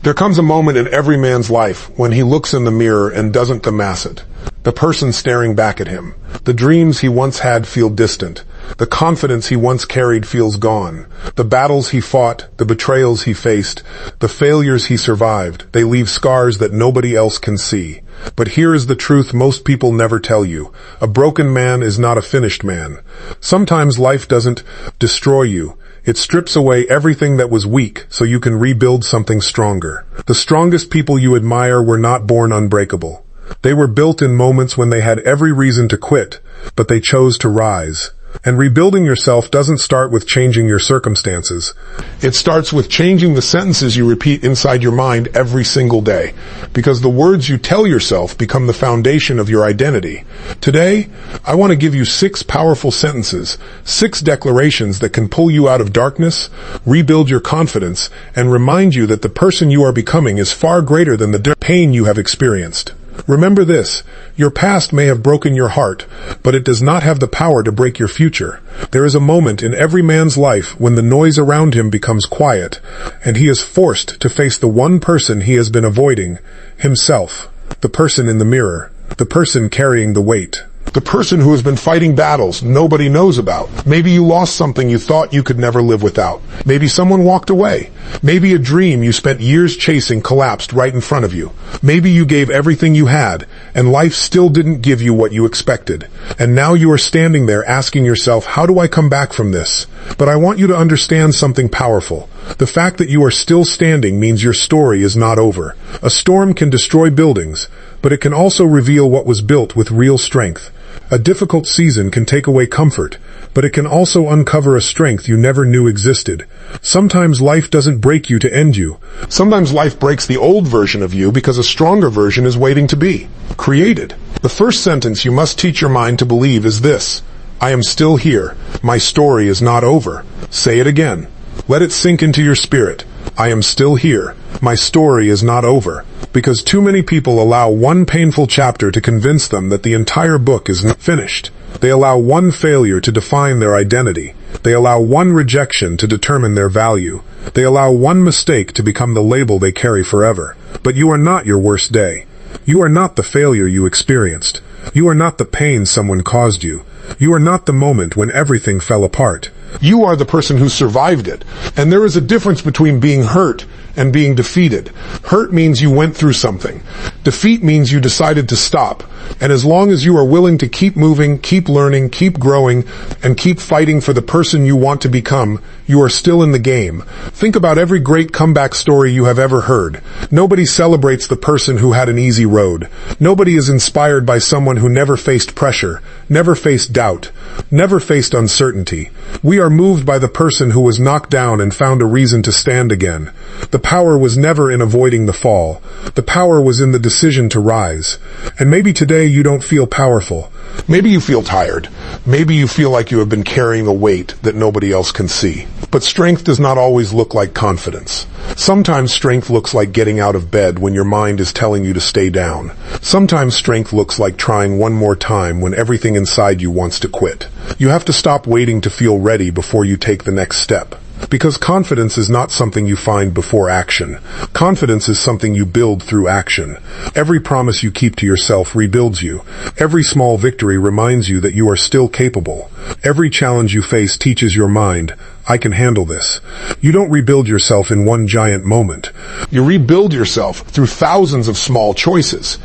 There comes a moment in every man's life when he looks in the mirror and doesn't amass it. The person staring back at him. The dreams he once had feel distant. The confidence he once carried feels gone. The battles he fought, the betrayals he faced, the failures he survived, they leave scars that nobody else can see. But here is the truth most people never tell you. A broken man is not a finished man. Sometimes life doesn't destroy you. It strips away everything that was weak so you can rebuild something stronger. The strongest people you admire were not born unbreakable. They were built in moments when they had every reason to quit, but they chose to rise. And rebuilding yourself doesn't start with changing your circumstances. It starts with changing the sentences you repeat inside your mind every single day, because the words you tell yourself become the foundation of your identity. Today, I want to give you 6 powerful sentences, 6 declarations that can pull you out of darkness, rebuild your confidence, and remind you that the person you are becoming is far greater than the pain you have experienced. Remember this, your past may have broken your heart, but it does not have the power to break your future. There is a moment in every man's life when the noise around him becomes quiet, and he is forced to face the one person he has been avoiding, himself, the person in the mirror, the person carrying the weight. The person who has been fighting battles nobody knows about. Maybe you lost something you thought you could never live without. Maybe someone walked away. Maybe a dream you spent years chasing collapsed right in front of you. Maybe you gave everything you had, and life still didn't give you what you expected. And now you are standing there asking yourself, how do I come back from this? But I want you to understand something powerful. The fact that you are still standing means your story is not over. A storm can destroy buildings, but it can also reveal what was built with real strength. A difficult season can take away comfort, but it can also uncover a strength you never knew existed. Sometimes life doesn't break you to end you. Sometimes life breaks the old version of you because a stronger version is waiting to be created. The first sentence you must teach your mind to believe is this: I am still here. My story is not over. Say it again. Let it sink into your spirit. I am still here. My story is not over. Because too many people allow one painful chapter to convince them that the entire book is not finished. They allow one failure to define their identity. They allow one rejection to determine their value. They allow one mistake to become the label they carry forever. But you are not your worst day. You are not the failure you experienced. You are not the pain someone caused you. You are not the moment when everything fell apart. You are the person who survived it. And there is a difference between being hurt and being defeated. Hurt means you went through something. Defeat means you decided to stop. And as long as you are willing to keep moving, keep learning, keep growing, and keep fighting for the person you want to become, you are still in the game. Think about every great comeback story you have ever heard. Nobody celebrates the person who had an easy road. Nobody is inspired by someone who never faced pressure, never faced doubt, never faced uncertainty. We are moved by the person who was knocked down and found a reason to stand again. The power was never in avoiding the fall. The power was in the decision to rise. And maybe today you don't feel powerful. Maybe you feel tired. Maybe you feel like you have been carrying a weight that nobody else can see. But strength does not always look like confidence. Sometimes strength looks like getting out of bed when your mind is telling you to stay down. Sometimes strength looks like trying one more time when everything inside you wants to quit. You have to stop waiting to feel ready before you take the next step. Because confidence is not something you find before action. Confidence is something you build through action. Every promise you keep to yourself rebuilds you. Every small victory reminds you that you are still capable. Every challenge you face teaches your mind, I can handle this. You don't rebuild yourself in one giant moment. You rebuild yourself through thousands of small choices.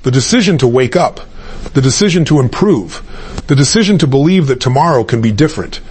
The decision to wake up, the decision to improve, the decision to believe that tomorrow can be different.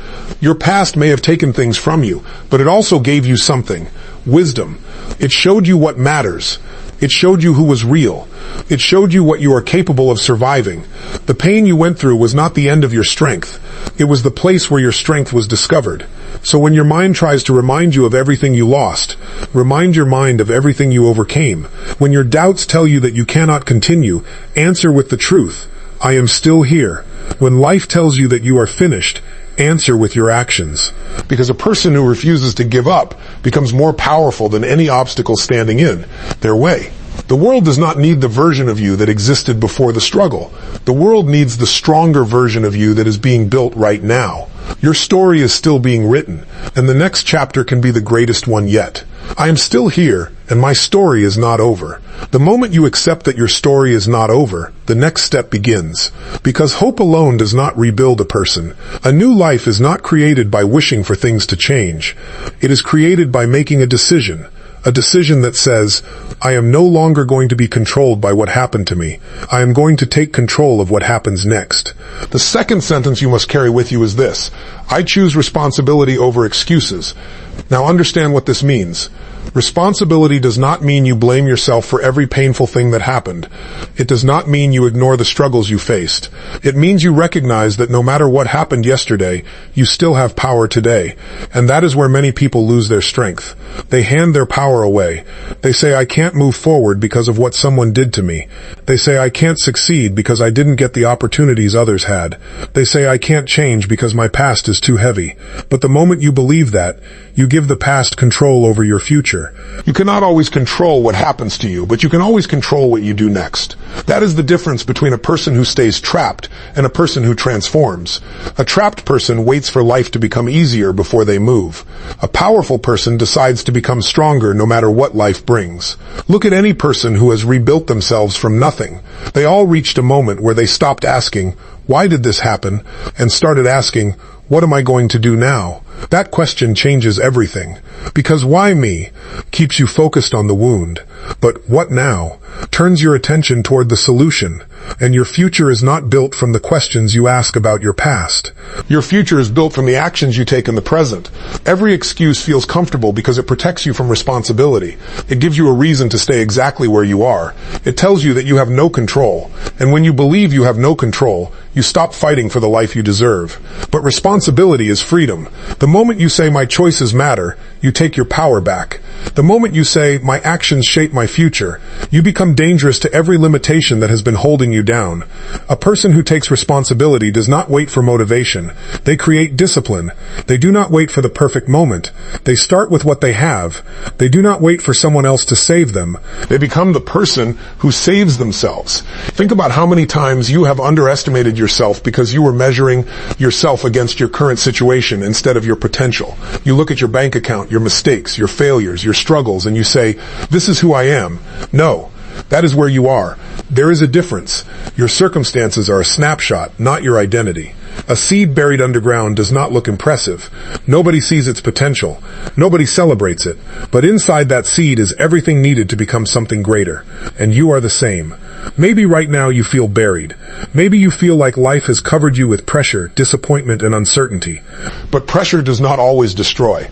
Your past may have taken things from you, but it also gave you something, wisdom. It showed you what matters. It showed you who was real. It showed you what you are capable of surviving. The pain you went through was not the end of your strength. It was the place where your strength was discovered. So when your mind tries to remind you of everything you lost, remind your mind of everything you overcame. When your doubts tell you that you cannot continue, answer with the truth. I am still here. When life tells you that you are finished, answer with your actions. Because a person who refuses to give up becomes more powerful than any obstacle standing in their way. The world does not need the version of you that existed before the struggle. The world needs the stronger version of you that is being built right now. Your story is still being written, and the next chapter can be the greatest one yet. I am still here, and my story is not over. The moment you accept that your story is not over, the next step begins. Because hope alone does not rebuild a person. A new life is not created by wishing for things to change. It is created by making a decision that says, I am no longer going to be controlled by what happened to me. I am going to take control of what happens next. The second sentence you must carry with you is this: I choose responsibility over excuses. Now understand what this means. Responsibility does not mean you blame yourself for every painful thing that happened. It does not mean you ignore the struggles you faced. It means you recognize that no matter what happened yesterday, you still have power today. And that is where many people lose their strength. They hand their power away. They say, I can't move forward because of what someone did to me. They say, I can't succeed because I didn't get the opportunities others had. They say, I can't change because my past is too heavy. But the moment you believe that, you give the past control over your future. You cannot always control what happens to you, but you can always control what you do next. That is the difference between a person who stays trapped and a person who transforms. A trapped person waits for life to become easier before they move. A powerful person decides to become stronger no matter what life brings. Look at any person who has rebuilt themselves from nothing. They all reached a moment where they stopped asking, why did this happen? And started asking, what am I going to do now? That question changes everything. Because why me keeps you focused on the wound. But what now turns your attention toward the solution. And your future is not built from the questions you ask about your past. Your future is built from the actions you take in the present. Every excuse feels comfortable because it protects you from responsibility. It gives you a reason to stay exactly where you are. It tells you that you have no control. And when you believe you have no control, you stop fighting for the life you deserve. But responsibility is freedom. The moment you say my choices matter, you take your power back. The moment you say my actions shape my future, you become dangerous to every limitation that has been holding you down. A person who takes responsibility does not wait for motivation. They create discipline. They do not wait for the perfect moment. They start with what they have. They do not wait for someone else to save them. They become the person who saves themselves. Think about how many times you have underestimated yourself because you were measuring yourself against your current situation instead of your potential. You look at your bank account, your mistakes, your failures, your struggles, and you say, this is who I am. No, that is where you are. There is a difference. Your circumstances are a snapshot, not your identity. A seed buried underground does not look impressive. Nobody sees its potential. Nobody celebrates it. But inside that seed is everything needed to become something greater. And you are the same. Maybe right now you feel buried. Maybe you feel like life has covered you with pressure, disappointment, and uncertainty. But pressure does not always destroy.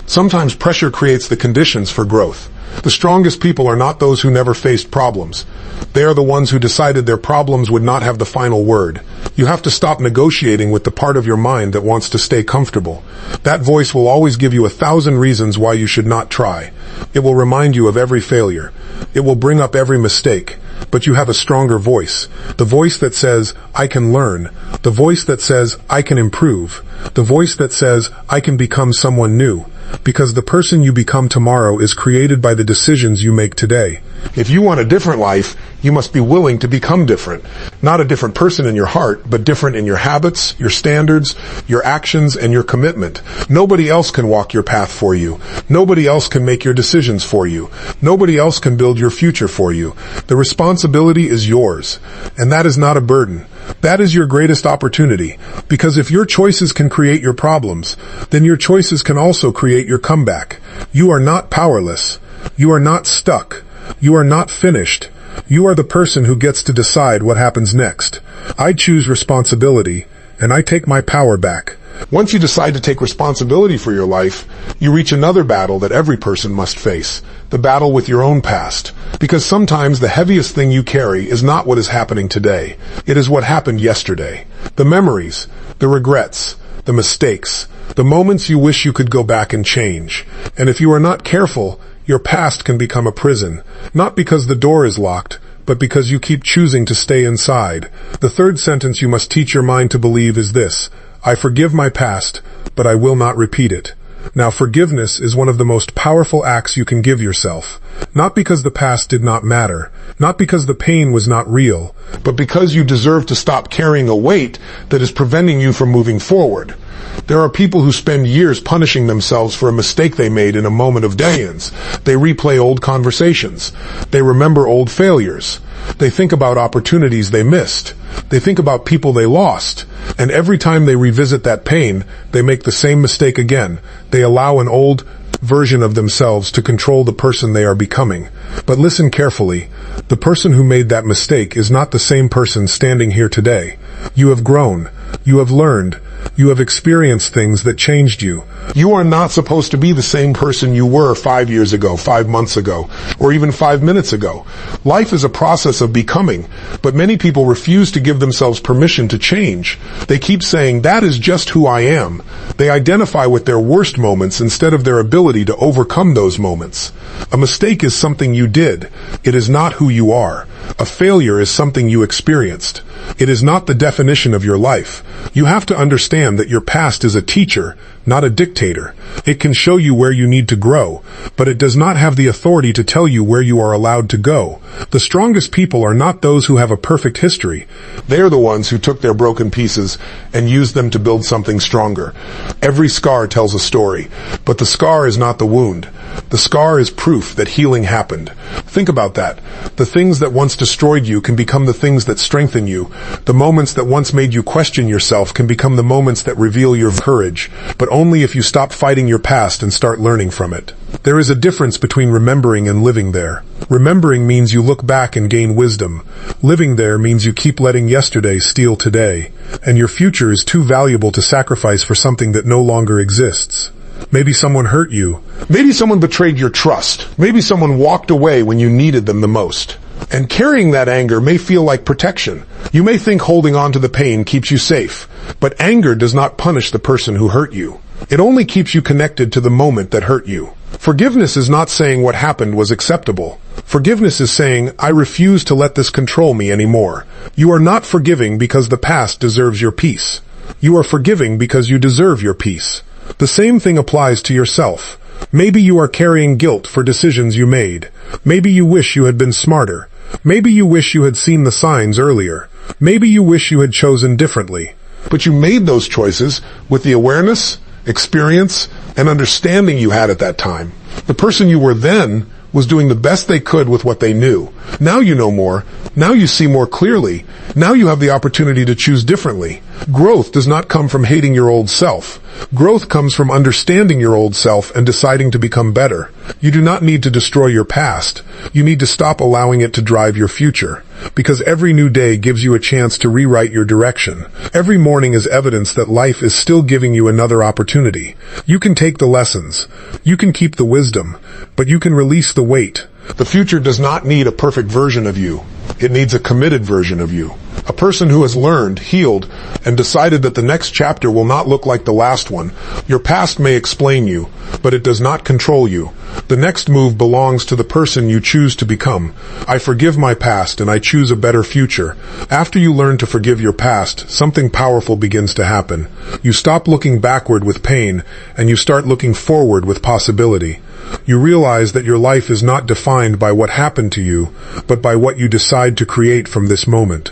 Sometimes pressure creates the conditions for growth. The strongest people are not those who never faced problems. They are the ones who decided their problems would not have the final word. You have to stop negotiating with the part of your mind that wants to stay comfortable. That voice will always give you 1,000 reasons why you should not try. It will remind you of every failure. It will bring up every mistake. But you have a stronger voice. The voice that says, I can learn. The voice that says, I can improve. The voice that says, I can become someone new. Because the person you become tomorrow is created by the decisions you make today. If you want a different life, you must be willing to become different. Not a different person in your heart, but different in your habits, your standards, your actions, and your commitment. Nobody else can walk your path for you. Nobody else can make your decisions for you. Nobody else can build your future for you. The responsibility is yours. And that is not a burden. That is your greatest opportunity. Because if your choices can create your problems, then your choices can also create your comeback. You are not powerless. You are not stuck. You are not finished. You are the person who gets to decide what happens next. I choose responsibility, and I take my power back. Once you decide to take responsibility for your life, you reach another battle that every person must face, the battle with your own past. Because sometimes the heaviest thing you carry is not what is happening today. It is what happened yesterday. The memories, the regrets, the mistakes, the moments you wish you could go back and change. And if you are not careful, your past can become a prison, not because the door is locked, but because you keep choosing to stay inside. The third sentence you must teach your mind to believe is this: I forgive my past, but I will not repeat it. Now, forgiveness is one of the most powerful acts you can give yourself. Not because the past did not matter, not because the pain was not real, but because you deserve to stop carrying a weight that is preventing you from moving forward. There are people who spend years punishing themselves for a mistake they made in a moment of day-ins. They replay old conversations. They remember old failures. They think about opportunities they missed. They think about people they lost. And every time they revisit that pain, they make the same mistake again. They allow an old version of themselves to control the person they are becoming. But listen carefully. The person who made that mistake is not the same person standing here today. You have grown. You have learned. You have experienced things that changed you. You are not supposed to be the same person you were 5 years ago, 5 months ago, or even 5 minutes ago. Life is a process of becoming, but many people refuse to give themselves permission to change. They keep saying, that is just who I am. They identify with their worst moments instead of their ability to overcome those moments. A mistake is something you did. It is not who you are. A failure is something you experienced. It is not the definition of your life. You have to understand that your past is a teacher, not a dictator. It can show you where you need to grow, but it does not have the authority to tell you where you are allowed to go. The strongest people are not those who have a perfect history. They are the ones who took their broken pieces and used them to build something stronger. Every scar tells a story, but the scar is not the wound. The scar is proof that healing happened. Think about that. The things that once destroyed you can become the things that strengthen you. The moments that once made you question yourself can become the moments that reveal your courage, but only if you stop fighting your past and start learning from it. There is a difference between remembering and living there. Remembering means you look back and gain wisdom. Living there means you keep letting yesterday steal today, and your future is too valuable to sacrifice for something that no longer exists. Maybe someone hurt you. Maybe someone betrayed your trust. Maybe someone walked away when you needed them the most. And carrying that anger may feel like protection. You may think holding on to the pain keeps you safe, but anger does not punish the person who hurt you. It only keeps you connected to the moment that hurt you. Forgiveness is not saying what happened was acceptable. Forgiveness is saying, I refuse to let this control me anymore. You are not forgiving because the past deserves your peace. You are forgiving because you deserve your peace. The same thing applies to yourself. Maybe you are carrying guilt for decisions you made. Maybe you wish you had been smarter. Maybe you wish you had seen the signs earlier. Maybe you wish you had chosen differently. But you made those choices with the awareness, experience, and understanding you had at that time. The person you were then was doing the best they could with what they knew. Now you know more. Now you see more clearly. Now you have the opportunity to choose differently. Growth does not come from hating your old self. Growth comes from understanding your old self and deciding to become better. You do not need to destroy your past. You need to stop allowing it to drive your future. Because every new day gives you a chance to rewrite your direction. Every morning is evidence that life is still giving you another opportunity. You can take the lessons. You can keep the wisdom. But you can release the weight. The future does not need a perfect version of you. It needs a committed version of you. A person who has learned, healed, and decided that the next chapter will not look like the last one. Your past may explain you, but it does not control you. The next move belongs to the person you choose to become. I forgive my past and I choose a better future. After you learn to forgive your past, something powerful begins to happen. You stop looking backward with pain, and you start looking forward with possibility. You realize that your life is not defined by what happened to you, but by what you decide to create from this moment.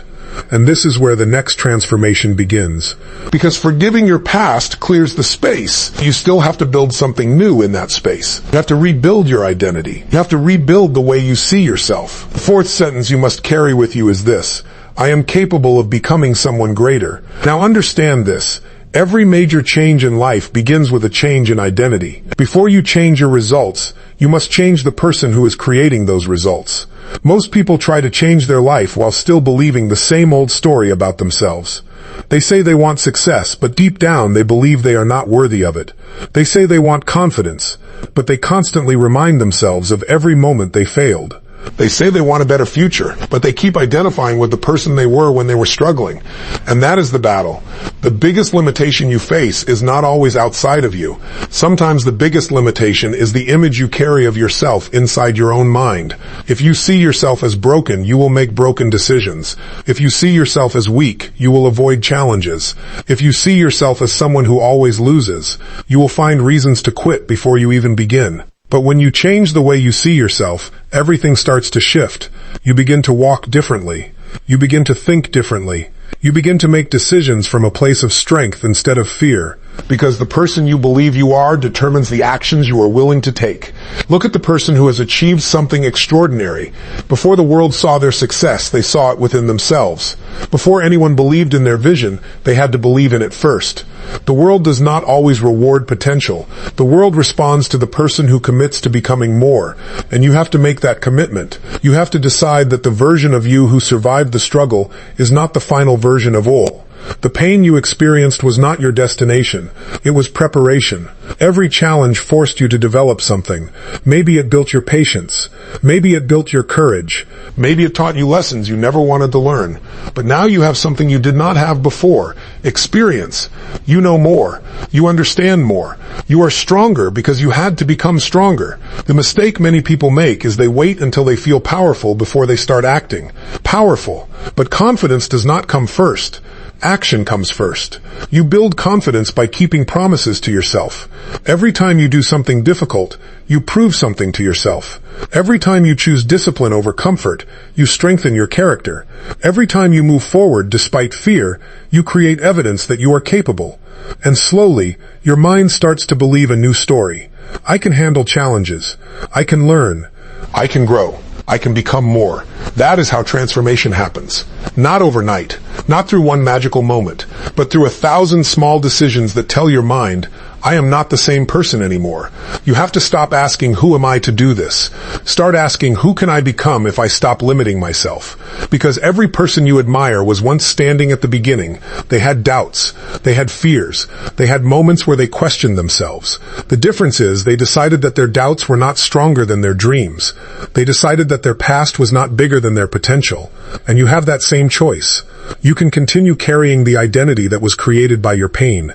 And this is where the next transformation begins. Because forgiving your past clears the space. You still have to build something new in that space. You have to rebuild your identity. You have to rebuild the way you see yourself. The fourth sentence you must carry with you is this: I am capable of becoming someone greater. Now understand this. Every major change in life begins with a change in identity. Before you change your results, you must change the person who is creating those results. Most people try to change their life while still believing the same old story about themselves. They say they want success, but deep down they believe they are not worthy of it. They say they want confidence, but they constantly remind themselves of every moment they failed. They say they want a better future, but they keep identifying with the person they were when they were struggling. And that is the battle. The biggest limitation you face is not always outside of you. Sometimes the biggest limitation is the image you carry of yourself inside your own mind. If you see yourself as broken, you will make broken decisions. If you see yourself as weak, you will avoid challenges. If you see yourself as someone who always loses, you will find reasons to quit before you even begin. But when you change the way you see yourself, everything starts to shift. You begin to walk differently. You begin to think differently. You begin to make decisions from a place of strength instead of fear. Because the person you believe you are determines the actions you are willing to take. Look at the person who has achieved something extraordinary. Before the world saw their success, they saw it within themselves. Before anyone believed in their vision, they had to believe in it first. The world does not always reward potential. The world responds to the person who commits to becoming more. And you have to make that commitment. You have to decide that the version of you who survived the struggle is not the final version of all. The pain you experienced was not your destination. It was preparation. Every challenge forced you to develop something. Maybe it built your patience. Maybe it built your courage. Maybe it taught you lessons you never wanted to learn. But now you have something you did not have before. Experience. You know more. You understand more. You are stronger because you had to become stronger. The mistake many people make is they wait until they feel powerful before they start acting. Powerful. But confidence does not come first. Action comes first. You build confidence by keeping promises to yourself. Every time you do something difficult, you prove something to yourself. Every time you choose discipline over comfort, you strengthen your character. Every time you move forward despite fear, you create evidence that you are capable. And slowly, your mind starts to believe a new story. I can handle challenges. I can learn. I can grow. I can become more. That is how transformation happens. Not overnight, not through one magical moment, but through 1,000 small decisions that tell your mind, I am not the same person anymore. You have to stop asking, who am I to do this? Start asking, who can I become if I stop limiting myself? Because every person you admire was once standing at the beginning. They had doubts. They had fears. They had moments where they questioned themselves. The difference is they decided that their doubts were not stronger than their dreams. They decided that their past was not bigger than their potential. And you have that same choice. You can continue carrying the identity that was created by your pain.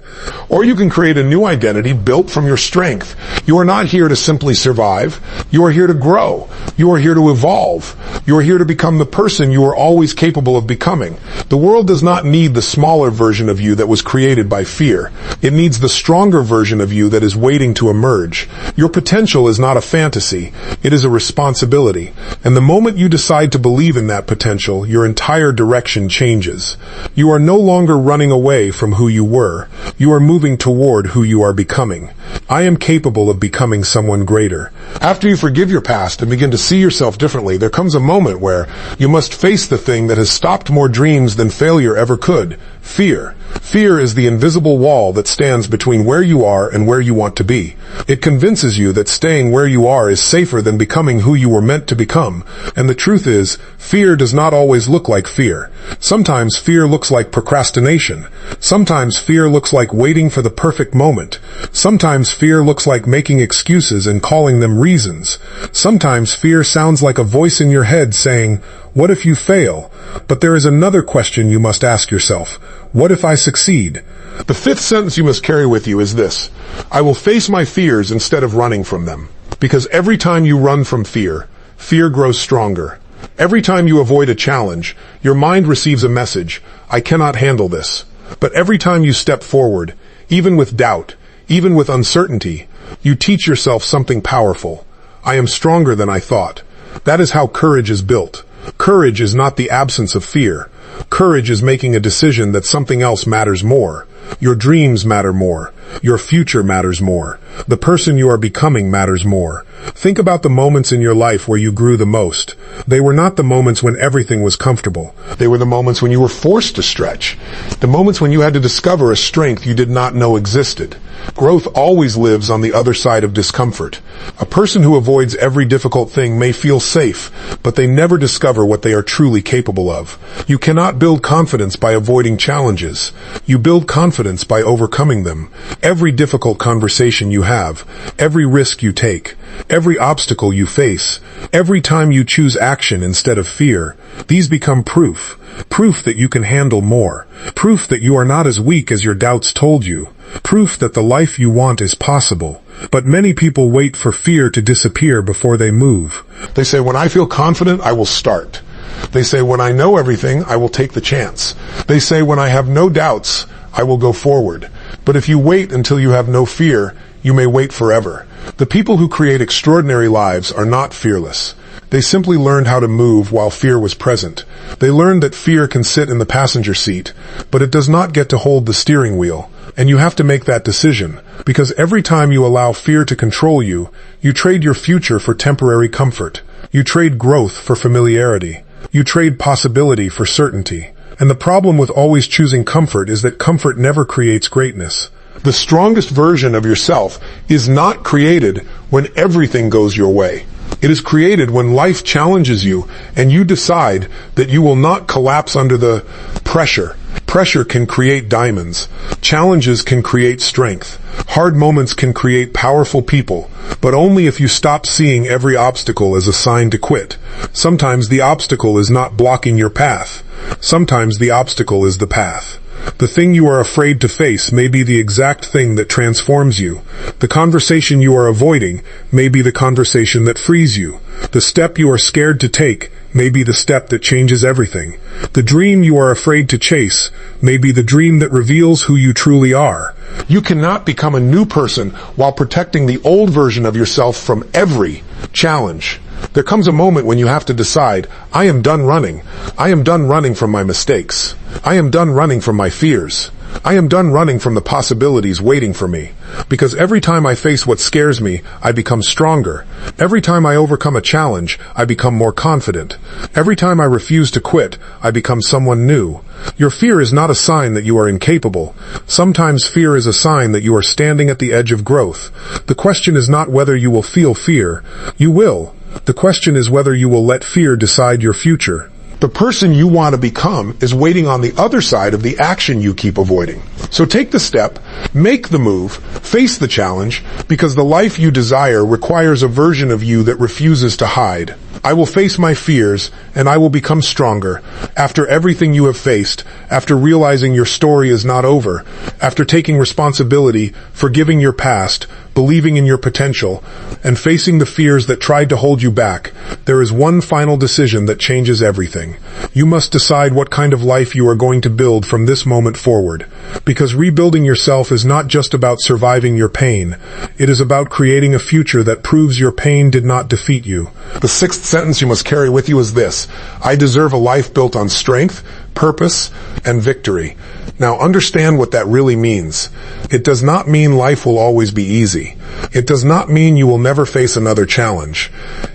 Or you can create a new identity built from your strength. You are not here to simply survive. You are here to grow. You are here to evolve. You are here to become the person you are always capable of becoming. The world does not need the smaller version of you that was created by fear. It needs the stronger version of you that is waiting to emerge. Your potential is not a fantasy. It is a responsibility. And the moment you decide to believe in that potential, your entire direction changes. You are no longer running away from who you were. You are moving toward who you are becoming. I am capable of becoming someone greater. After you forgive your past and begin to see yourself differently, there comes a moment where you must face the thing that has stopped more dreams than failure ever could. Fear. Fear is the invisible wall that stands between where you are and where you want to be. It convinces you that staying where you are is safer than becoming who you were meant to become. And the truth is, fear does not always look like fear. Sometimes fear looks like procrastination. Sometimes fear looks like waiting for the perfect moment. Sometimes fear looks like making excuses and calling them reasons. Sometimes fear sounds like a voice in your head saying, "What if you fail?" But there is another question you must ask yourself. What if I succeed? The fifth sentence you must carry with you is this: I will face my fears instead of running from them. Because every time you run from fear, fear grows stronger. Every time you avoid a challenge, your mind receives a message, I cannot handle this. But every time you step forward, even with doubt, even with uncertainty, you teach yourself something powerful. I am stronger than I thought. That is how courage is built. Courage is not the absence of fear. Courage is making a decision that something else matters more. Your dreams matter more. Your future matters more. The person you are becoming matters more. Think about the moments in your life where you grew the most. They were not the moments when everything was comfortable. They were the moments when you were forced to stretch. The moments when you had to discover a strength you did not know existed. Growth always lives on the other side of discomfort. A person who avoids every difficult thing may feel safe, but they never discover what they are truly capable of. You cannot build confidence by avoiding challenges. You build confidence by overcoming them. Every difficult conversation you have, every risk you take, every obstacle you face, every time you choose action instead of fear, these become proof. Proof that you can handle more. Proof that you are not as weak as your doubts told you. Proof that the life you want is possible. But many people wait for fear to disappear before they move. They say, when I feel confident, I will start. They say, when I know everything, I will take the chance. They say, when I have no doubts, I will go forward. But if you wait until you have no fear, you may wait forever. The people who create extraordinary lives are not fearless. They simply learned how to move while fear was present. They learned that fear can sit in the passenger seat, but it does not get to hold the steering wheel. And you have to make that decision, because every time you allow fear to control you, you trade your future for temporary comfort. You trade growth for familiarity. You trade possibility for certainty. And the problem with always choosing comfort is that comfort never creates greatness. The strongest version of yourself is not created when everything goes your way. It is created when life challenges you and you decide that you will not collapse under the pressure. Pressure can create diamonds. Challenges can create strength. Hard moments can create powerful people, but only if you stop seeing every obstacle as a sign to quit. Sometimes the obstacle is not blocking your path. Sometimes the obstacle is the path. The thing you are afraid to face may be the exact thing that transforms you. The conversation you are avoiding may be the conversation that frees you. The step you are scared to take may be the step that changes everything. The dream you are afraid to chase may be the dream that reveals who you truly are. You cannot become a new person while protecting the old version of yourself from every challenge. There comes a moment when you have to decide, I am done running. I am done running from my mistakes. I am done running from my fears. I am done running from the possibilities waiting for me. Because every time I face what scares me, I become stronger. Every time I overcome a challenge, I become more confident. Every time I refuse to quit, I become someone new. Your fear is not a sign that you are incapable. Sometimes fear is a sign that you are standing at the edge of growth. The question is not whether you will feel fear. You will. The question is whether you will let fear decide your future. The person you want to become is waiting on the other side of the action you keep avoiding. So take the step, make the move, face the challenge, because the life you desire requires a version of you that refuses to hide. I will face my fears, and I will become stronger. After everything you have faced, after realizing your story is not over, after taking responsibility, forgiving your past, believing in your potential, and facing the fears that tried to hold you back, there is one final decision that changes everything. You must decide what kind of life you are going to build from this moment forward. Because rebuilding yourself is not just about surviving your pain. It is about creating a future that proves your pain did not defeat you. The sixth sentence you must carry with you is this: I deserve a life built on strength, purpose, and victory. Now understand what that really means. It does not mean life will always be easy. It does not mean you will never face another challenge.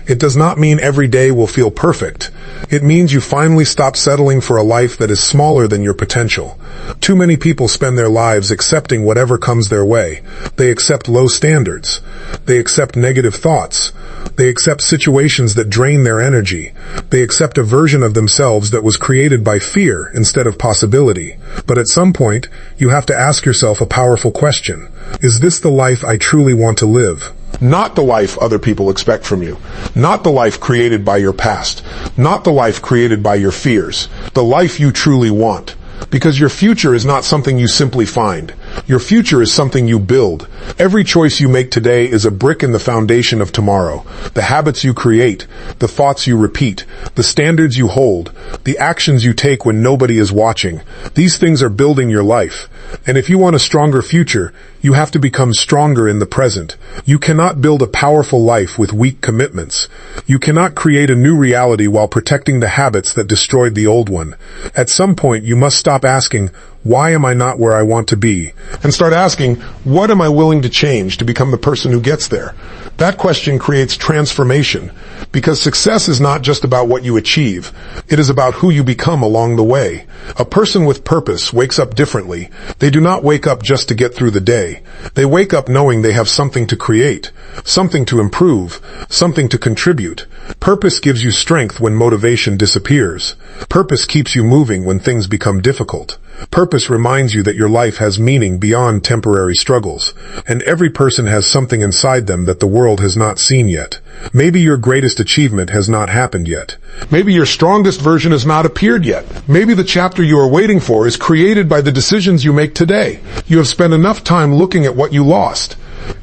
It does not mean every day will feel perfect. It means you finally stop settling for a life that is smaller than your potential. Too many people spend their lives accepting whatever comes their way. They accept low standards. They accept negative thoughts. They accept situations that drain their energy. They accept a version of themselves that was created by fear instead of possibility. But at some point, you have to ask yourself a powerful question. Is this the life I truly want to live? Not the life other people expect from you. Not the life created by your past. Not the life created by your fears. The life you truly want. Because your future is not something you simply find. Your future is something you build. Every choice you make today is a brick in the foundation of tomorrow. The habits you create, the thoughts you repeat, the standards you hold, the actions you take when nobody is watching. These things are building your life. And if you want a stronger future, you have to become stronger in the present. You cannot build a powerful life with weak commitments. You cannot create a new reality while protecting the habits that destroyed the old one. At some point, you must stop asking, why am I not where I want to be? And start asking, what am I willing to change to become the person who gets there? That question creates transformation, because success is not just about what you achieve. It is about who you become along the way. A person with purpose wakes up differently. They do not wake up just to get through the day. They wake up knowing they have something to create, something to improve, something to contribute. Purpose gives you strength when motivation disappears. Purpose keeps you moving when things become difficult. Purpose reminds you that your life has meaning beyond temporary struggles, and every person has something inside them that the world has not seen yet. Maybe your greatest achievement has not happened yet. Maybe your strongest version has not appeared yet. Maybe the chapter you are waiting for is created by the decisions you make today. You have spent enough time looking at what you lost.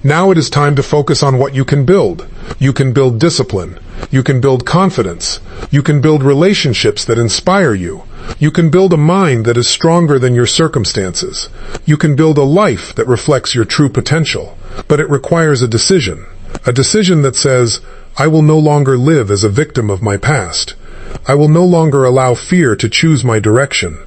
Now it is time to focus on what you can build. You can build discipline. You can build confidence. You can build relationships that inspire you. You can build a mind that is stronger than your circumstances. You can build a life that reflects your true potential. But it requires a decision that says, I will no longer live as a victim of my past. I will no longer allow fear to choose my direction.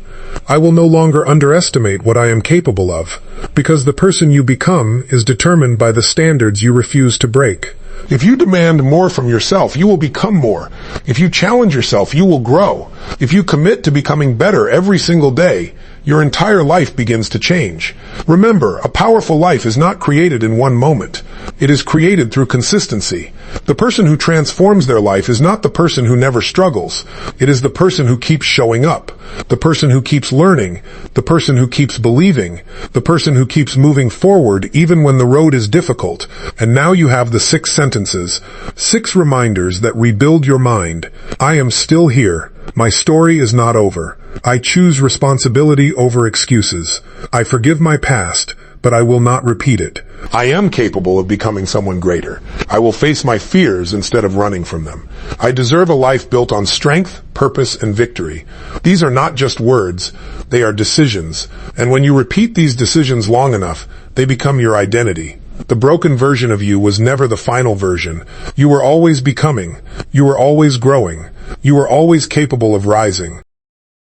I will no longer underestimate what I am capable of, because the person you become is determined by the standards you refuse to break. If you demand more from yourself, you will become more. If you challenge yourself, you will grow. If you commit to becoming better every single day, your entire life begins to change. Remember, a powerful life is not created in one moment. It is created through consistency. The person who transforms their life is not the person who never struggles. It is the person who keeps showing up, the person who keeps learning, the person who keeps believing, the person who keeps moving forward even when the road is difficult. And now you have the 6 sentences, 6 reminders that rebuild your mind. I am still here. My story is not over. I choose responsibility over excuses. I forgive my past, but I will not repeat it. I am capable of becoming someone greater. I will face my fears instead of running from them. I deserve a life built on strength, purpose, and victory. These are not just words, they are decisions. And when you repeat these decisions long enough, they become your identity. The broken version of you was never the final version. You were always becoming. You were always growing. You were always capable of rising.